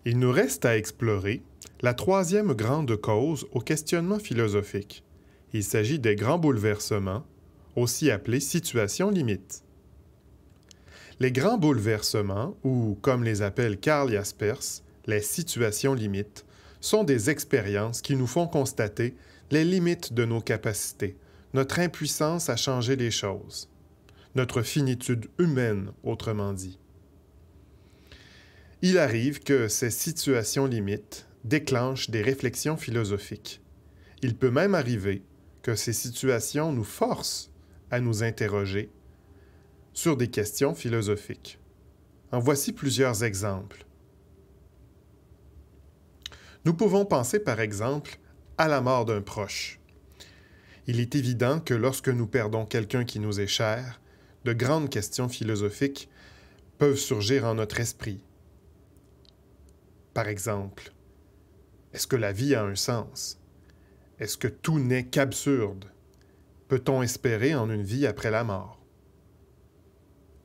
Il nous reste à explorer la troisième grande cause au questionnement philosophique. Il s'agit des grands bouleversements, aussi appelés situations limites. Les grands bouleversements, ou comme les appelle Karl Jaspers, les situations limites, sont des expériences qui nous font constater les limites de nos capacités, notre impuissance à changer les choses, notre finitude humaine, autrement dit. Il arrive que ces situations limites déclenchent des réflexions philosophiques. Il peut même arriver que ces situations nous forcent à nous interroger sur des questions philosophiques. En voici plusieurs exemples. Nous pouvons penser par exemple à la mort d'un proche. Il est évident que lorsque nous perdons quelqu'un qui nous est cher, de grandes questions philosophiques peuvent surgir en notre esprit. Par exemple, est-ce que la vie a un sens? Est-ce que tout n'est qu'absurde? Peut-on espérer en une vie après la mort?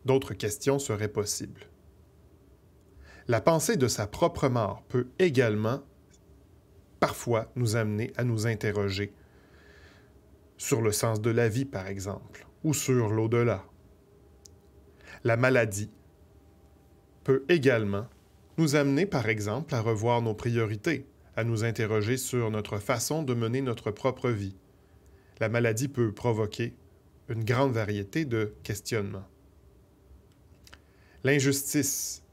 D'autres questions seraient possibles. La pensée de sa propre mort peut également, parfois, nous amener à nous interroger sur le sens de la vie, par exemple, ou sur l'au-delà. La maladie peut également nous amener, par exemple, à revoir nos priorités, à nous interroger sur notre façon de mener notre propre vie. La maladie peut provoquer une grande variété de questionnements. L'injustice.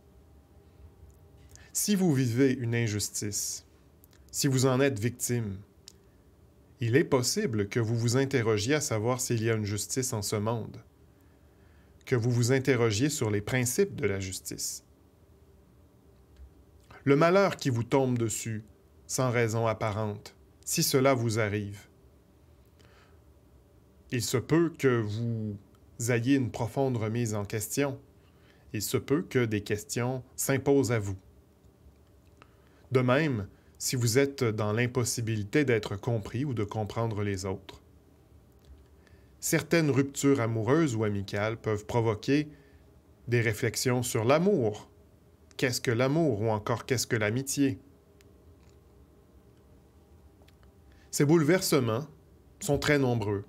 Si vous vivez une injustice, si vous en êtes victime, il est possible que vous vous interrogiez à savoir s'il y a une justice en ce monde, que vous vous interrogiez sur les principes de la justice. Le malheur qui vous tombe dessus, sans raison apparente, si cela vous arrive, il se peut que vous ayez une profonde remise en question. Il se peut que des questions s'imposent à vous. De même, si vous êtes dans l'impossibilité d'être compris ou de comprendre les autres. Certaines ruptures amoureuses ou amicales peuvent provoquer des réflexions sur l'amour. Qu'est-ce que l'amour ou encore qu'est-ce que l'amitié? Ces bouleversements sont très nombreux.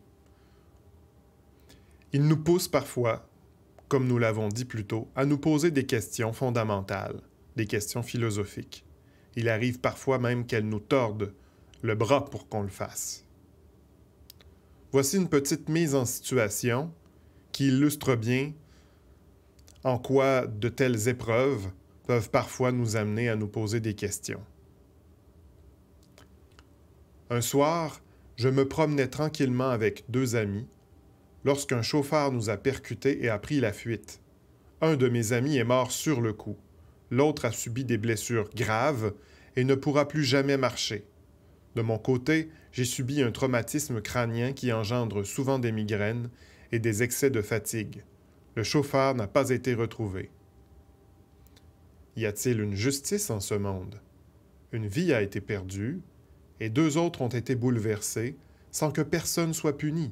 Ils nous poussent parfois, comme nous l'avons dit plus tôt, à nous poser des questions fondamentales, des questions philosophiques. Il arrive parfois même qu'elles nous tordent le bras pour qu'on le fasse. Voici une petite mise en situation qui illustre bien en quoi de telles épreuves peuvent parfois nous amener à nous poser des questions. Un soir, je me promenais tranquillement avec deux amis lorsqu'un chauffard nous a percutés et a pris la fuite. Un de mes amis est mort sur le coup. L'autre a subi des blessures graves et ne pourra plus jamais marcher. De mon côté, j'ai subi un traumatisme crânien qui engendre souvent des migraines et des excès de fatigue. Le chauffard n'a pas été retrouvé. Y a-t-il une justice en ce monde? Une vie a été perdue et deux autres ont été bouleversés sans que personne soit puni.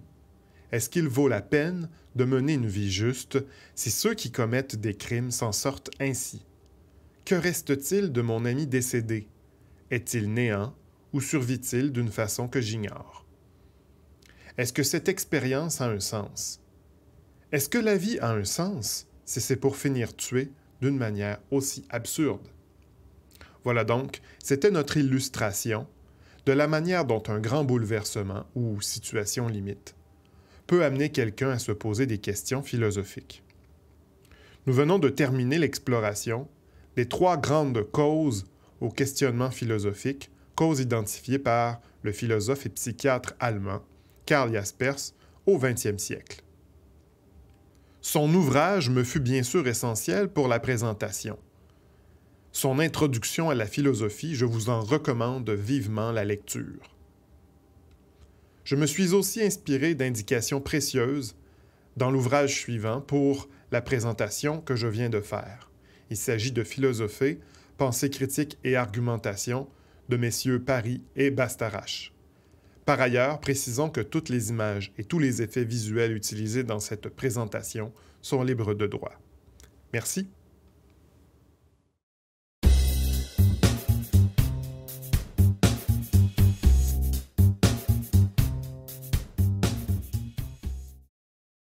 Est-ce qu'il vaut la peine de mener une vie juste si ceux qui commettent des crimes s'en sortent ainsi? Que reste-t-il de mon ami décédé? Est-il néant ou survit-il d'une façon que j'ignore? Est-ce que cette expérience a un sens? Est-ce que la vie a un sens si c'est pour finir tué d'une manière aussi absurde? Voilà donc, c'était notre illustration de la manière dont un grand bouleversement ou situation limite peut amener quelqu'un à se poser des questions philosophiques. Nous venons de terminer l'exploration des trois grandes causes au questionnement philosophique, causes identifiées par le philosophe et psychiatre allemand Karl Jaspers au XXe siècle. Son ouvrage me fut bien sûr essentiel pour la présentation. Son introduction à la philosophie, je vous en recommande vivement la lecture. Je me suis aussi inspiré d'indications précieuses dans l'ouvrage suivant pour la présentation que je viens de faire. Il s'agit de Philosopher, pensée critique et argumentation de messieurs Paris et Bastarache. Par ailleurs, précisons que toutes les images et tous les effets visuels utilisés dans cette présentation sont libres de droit. Merci.